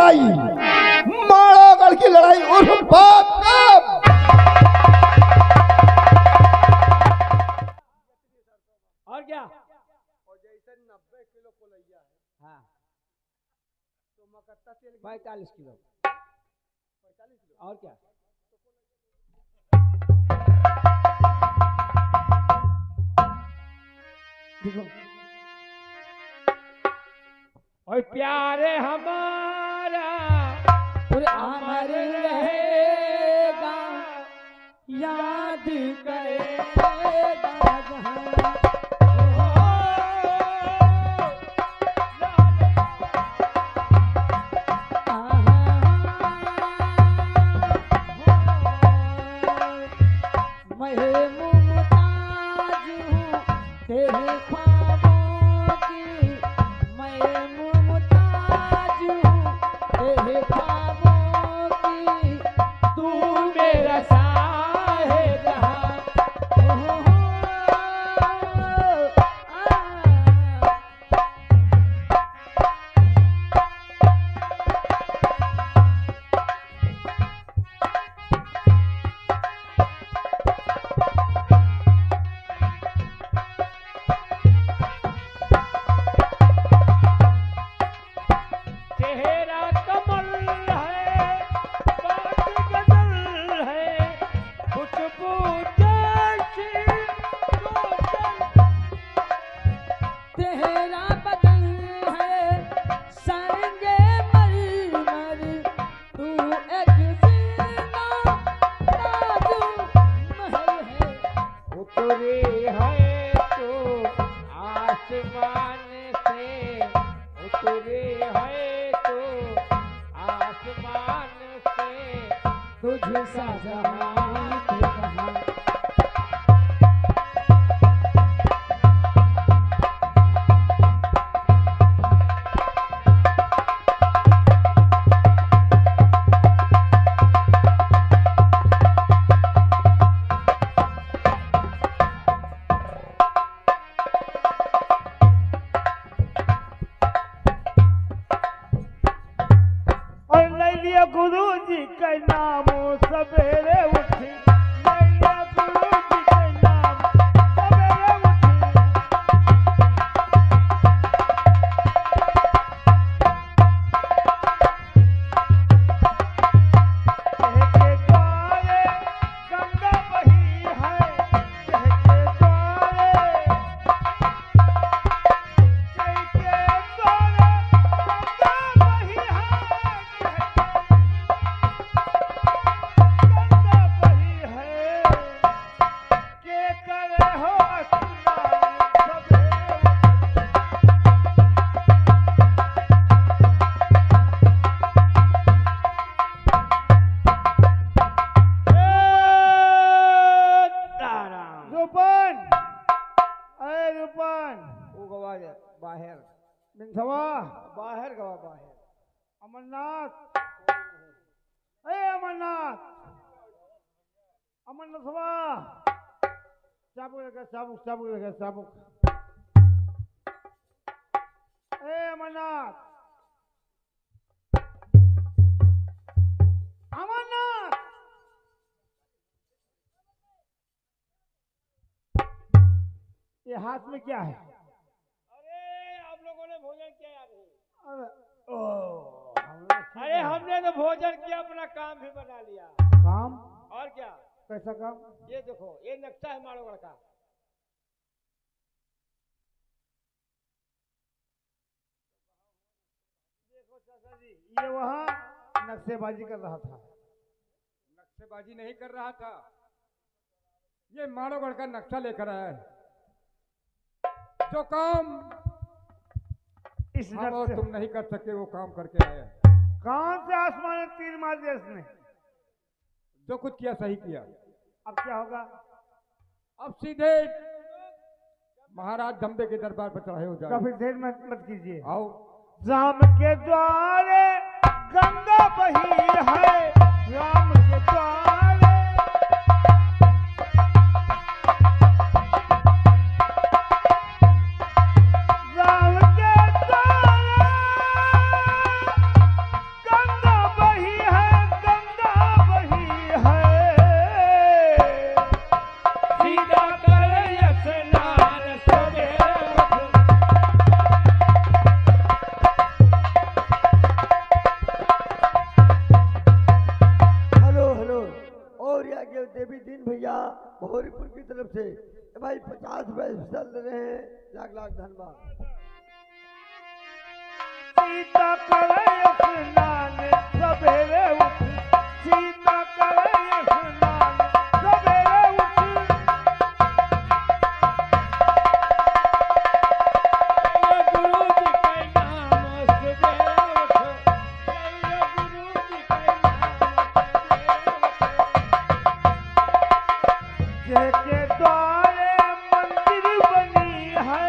लड़ाई, माड़ागढ़ की लड़ाई उर्फ बाप कब? और क्या? और जैसे 90 किलो को लिया है। हाँ, तो मकत्ता तेल 45 किलो। 45 किलो। और क्या? देखो, और प्यारे हमारा अमर रहेगा, याद करेगा जहां। मैं मुमताज हूँ तेरे ख्वाबों की, मैं मुमताज हूँ तेरे ख्वाबों की, तू मेरा साहिबजहां। चेहरा कमल है, बात गजल है, खुशबू जैसी रोशन। तेरा बदन है संगे मरमर, तू एक जीना नाजु महल है। उतरी है तू आसमान से, उतरी है आसमान से, तुझ सा जहां कहाँ। गुरु जी के नामों सवेरे उठी, गुरु जी के नाम सवेरे उठी। कहके द्वारे गंगा बही है, कहके द्वारे, कहके द्वारे गंगा बही है, बाहर बाहर गवा बाहर। अमरनाथ, अमरनाथ, अमरनाथ सभा चाबुक लगा, चाबुक चाबुक लगा, चाबुक। अमरनाथ, अमरनाथ, ये हाथ में क्या है? ने भोजन किया याद है? अरे हमने तो भोजन किया, अपना काम भी बना लिया। काम? और क्या? कैसा काम? ये देखो, ये नक्शा है माड़ोगढ़ का। देखो चाचा जी, ये वहाँ नक्शेबाजी कर रहा था। नक्शेबाजी नहीं कर रहा था, ये माड़ोगढ़ का नक्शा लेकर आया है। जो काम इस और तुम नहीं कर सके वो काम करके आया। कौन से आसमान में तीर मार दिया इसने? जो कुछ किया सही किया। अब क्या होगा? अब सीधे महाराज धम्बे के दरबार पर चढ़ाए हो जाए। काफी देर मत कीजिए। आओ। राम के द्वारे गंगा बही है, राम के द्वारे राम के द्वारे की तरफ से भाई 50 पैसे दे रहे हैं। लाख लाख धन्यवाद। सीता करे स्नान सवेरे उठ, सीता करे स्नान सवेरे उठ, गुरु जी के नाम सवेरे उठ, गुरु जी के नाम सवेरे उठ, के द्वारे मंदिर बनी है,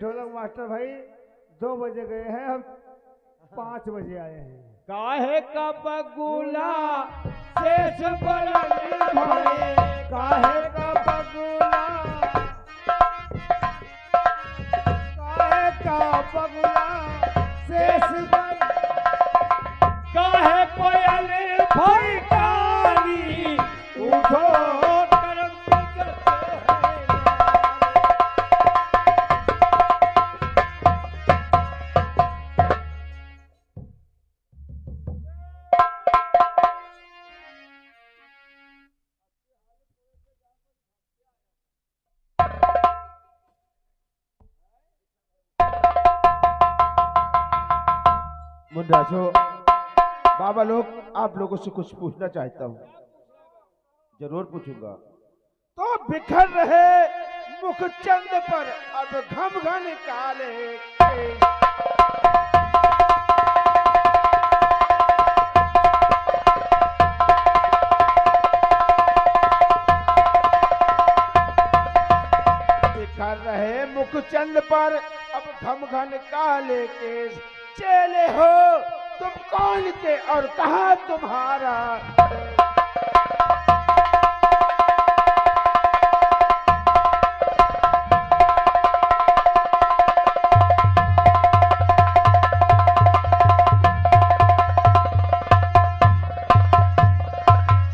ढोलक मास्टर भाई 2 बजे गए हैं, हम 5 बजे आए हैं। काहे का बगुला शेष बरने भरे, काहे का बगुला, काहे का बगुला शेष बर, काहे कोयल फैकानी उठो मुंडासो। बाबा लोग, आप लोगों से कुछ पूछना चाहता हूँ। जरूर पूछूंगा। तो बिखर रहे मुख चंद पर अब घम घन काले, बिखर रहे मुख चंद पर अब घम घन काले केस, चेले हो तुम कौन के और कहाँ तुम्हारा,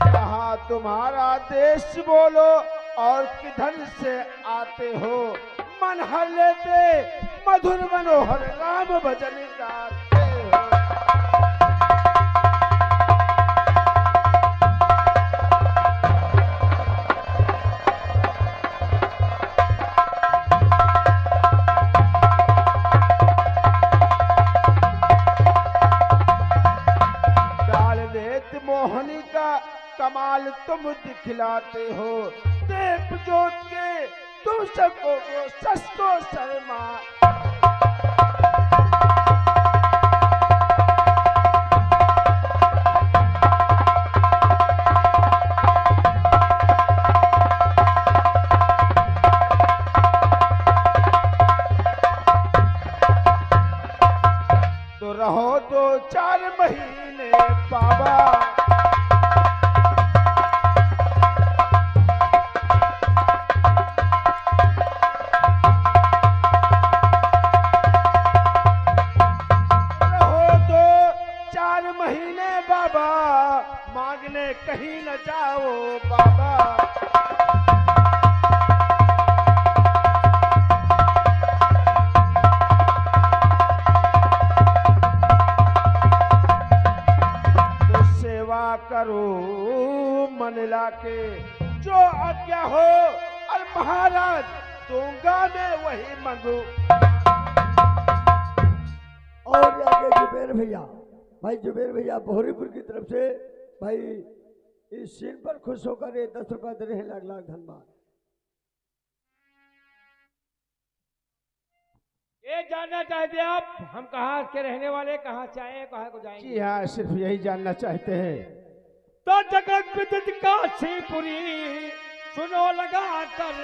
कहाँ तुम्हारा देश बोलो और किधर से आते हो, मन हर लेते मधुर मनोहर राम भजन गाते हो। डाल देत मोहनी का कमाल तुम दिखलाते हो, देव जोत के तुम सबको सस्तो शर्मा, तो रहो 2-4 महीने बाबा, जाके जो आज्ञा हो, और महाराज दूंगा मैं वही मांगू। और आगे जुबेर भैया, भाई जुबेर भैया बोहरीपुर की तरफ से भाई इस सीन पर खुश होकर ये 10 रुपए दे रहे हैं। लाख लाख धन्यवाद। ये जानना चाहते हैं आप हम कहाँ के रहने वाले, कहाँ से आए, कहाँ को जाएंगे? जी हाँ, सिर्फ यही जानना चाहते हैं। तो जगत विदित काशीपुरी सुनो लगा कर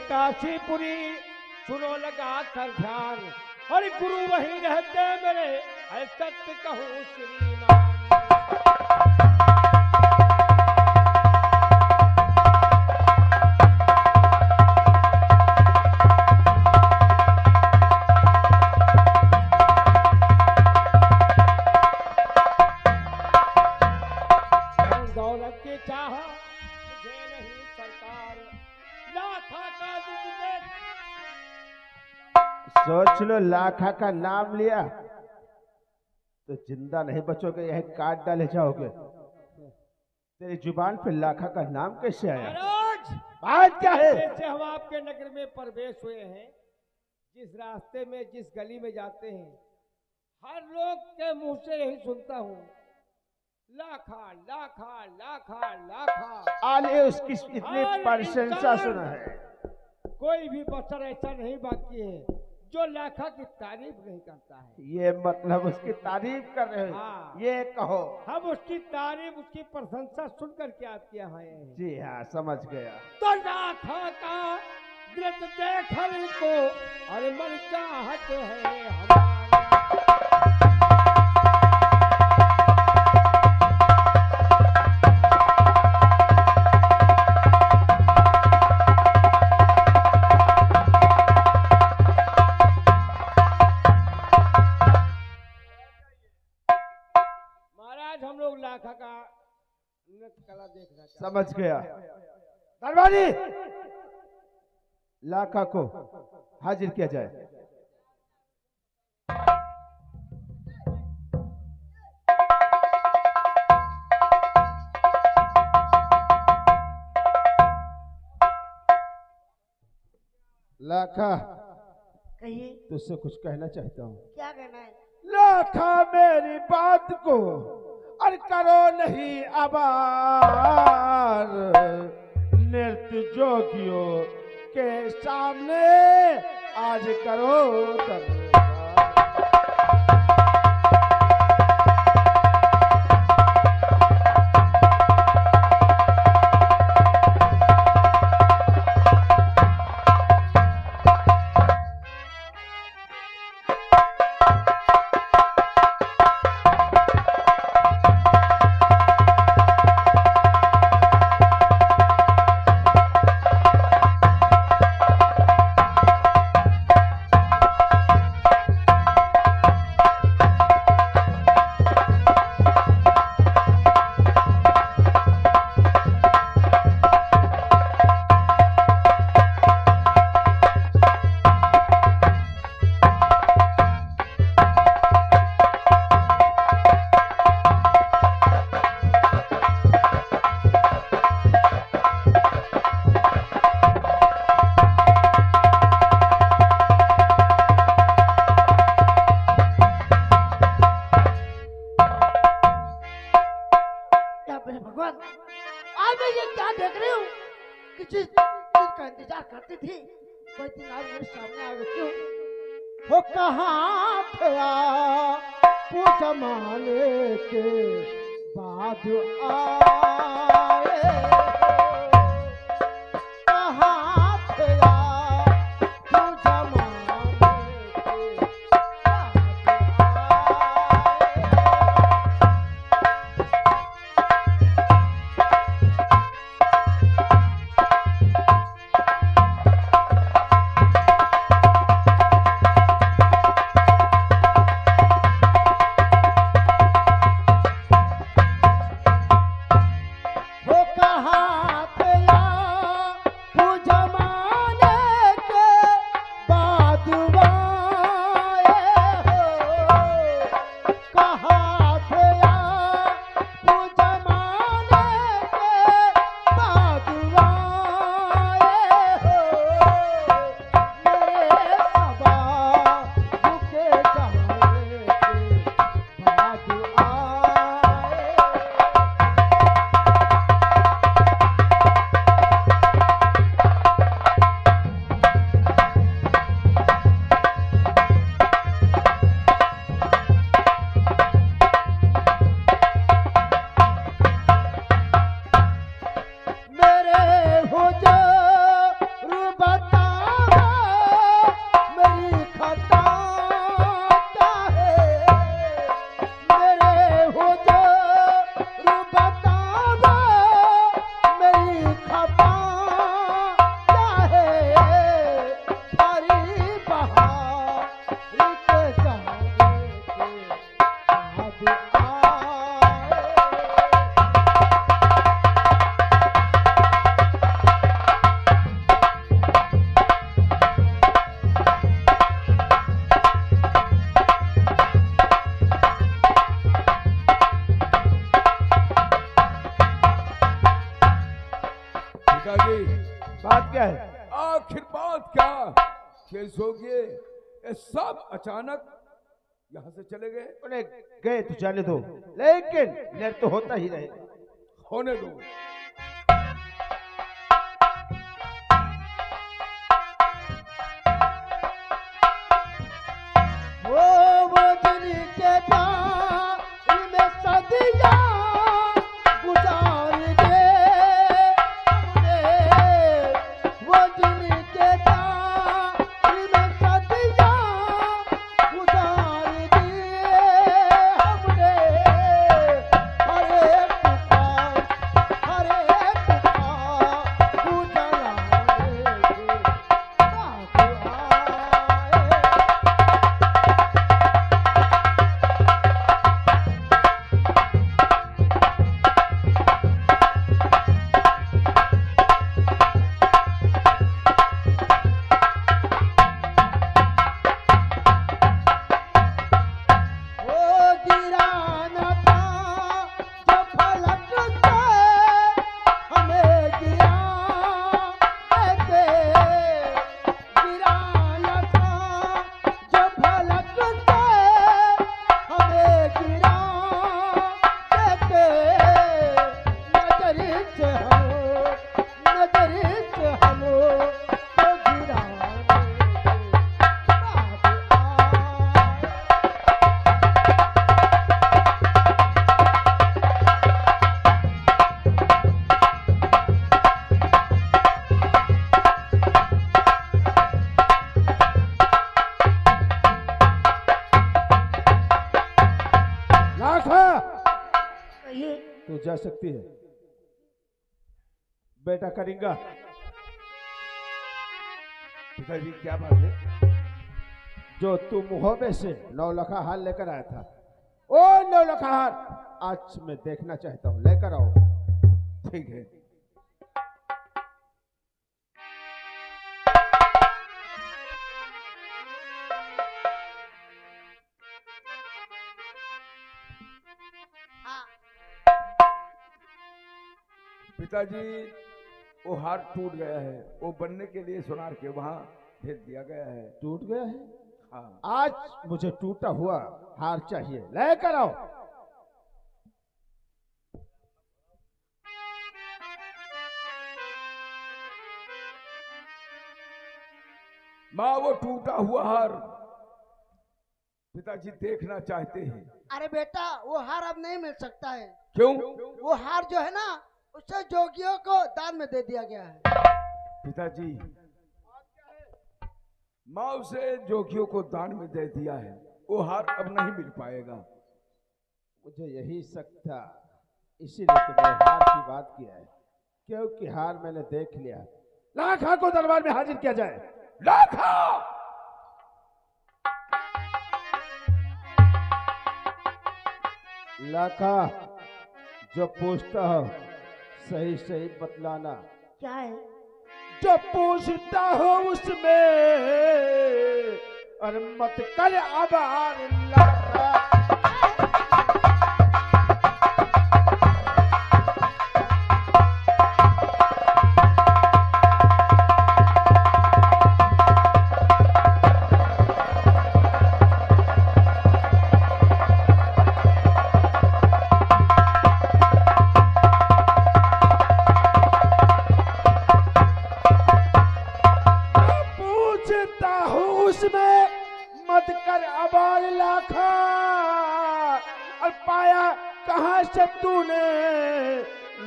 काशीपुरी सुनो लगा कर ध्यान, और गुरु वहीं रहते मेरे, है सत्य कहूँ श्रीमान। दौलत की चाह मुझे नहीं सरकार, लाखा का दुख सोच लो, लाखा का नाम लिया तो जिंदा नहीं बचोगे, यही काट डाले जाओगे। तेरी जुबान पे लाखा का नाम कैसे आया? महाराज, बात क्या है? जैसे हम आपके नगर में प्रवेश हुए हैं, जिस रास्ते में जिस गली में जाते हैं, हर लोग के मुंह से यही सुनता हूँ, लाखा लाखा लाखा लाखा। आले उसकी इतनी प्रशंसा सुना है। कोई भी बशर ऐसा नहीं बाकी है जो लाखा की तारीफ नहीं करता है। ये मतलब उसकी तारीफ कर रहे हो? हाँ। ये कहो। हम उसकी तारीफ, उसकी प्रशंसा सुनकर के आपके यहाँ आए हैं। जी हाँ, समझ गया। तो लाखा का व्रत देखने को अरे मन चाहत है हमारा। हम लोग लाखा का नृत्य कला देखना चाहते हैं। समझ गया। दरबारी, लाखा को हाजिर किया जाए। लाखा, कहिए, तुझसे कुछ कहना चाहता हूँ। क्या कहना है? लाखा, मेरी बात को और करो नहीं आबार, नृत्य जोगियों के सामने आज करो दरबार। भगवान, आज मैं ये क्या देख रही हूँ कि जिस चीज का इंतजार करती थी वह दिन आज मेरे सामने आ गई। क्यों? वो कहाँ थे पूछ माने के बाद आए, कहाँ थे पूछ माने के बाद वो कहाँ बात क्या है? आखिर बात क्या? केस हो गए, ये सब अचानक यहाँ से चले गए। उन्हें गए तो जाने दो, लेकिन निर्णय तो होता ही रहेगा। होने दो। वो दिल के प्यार में सदियां गुजार दे हमने, वो दिल के प्यार में सदियां गुजार दिए हमने। हरे पुकार उजला तू जा सकती है बेटा करेंगा। पिताजी क्या बात है? जो तू मुहब्बे से 9 लखा हार लेकर आया था, ओ 9 लखा हार आज मैं देखना चाहता हूं, लेकर आओ। ठीक है। पिताजी वो हार टूट गया है, वो बनने के लिए सोनार के वहां भेज दिया गया है। टूट गया है? हाँ। आज मुझे टूटा हुआ हार चाहिए, लेकर आओ। माँ वो टूटा हुआ हार पिताजी देखना चाहते हैं। अरे बेटा वो हार अब नहीं मिल सकता है। क्यों? वो हार जो है ना उसे जोगियों को दान में दे दिया गया है। पिताजी माँ उसे जोगियों को दान में दे दिया है, वो हार अब नहीं मिल पाएगा। मुझे यही शक था, इसीलिए तो मैंने हार की बात किया है, क्योंकि हार मैंने देख लिया। लाखा को दरबार में हाजिर किया जाए। लाखा! लाखा, जो पूछता हो सही सही बतलाना। क्या है? जो पूछता हो उसमें और मत कर आभार। लाखा मत कर आबाद लाखा, और पाया कहां से तूने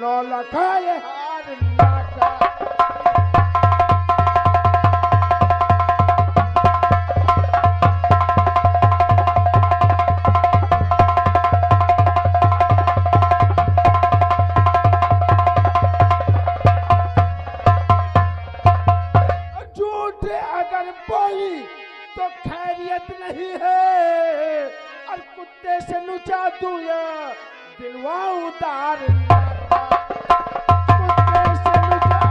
9 लखा ये हार। लाखा झूठ अगर बोली तो खैरियत नहीं है, और कुत्ते से नुचा दूं या दिलवा उतार। कुत्ते से नुचा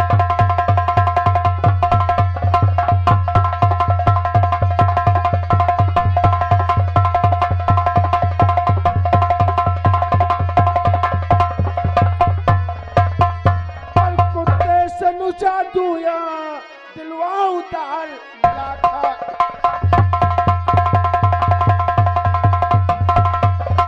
और कुत्ते से नुचा दूं या दिलवा उतार मिला था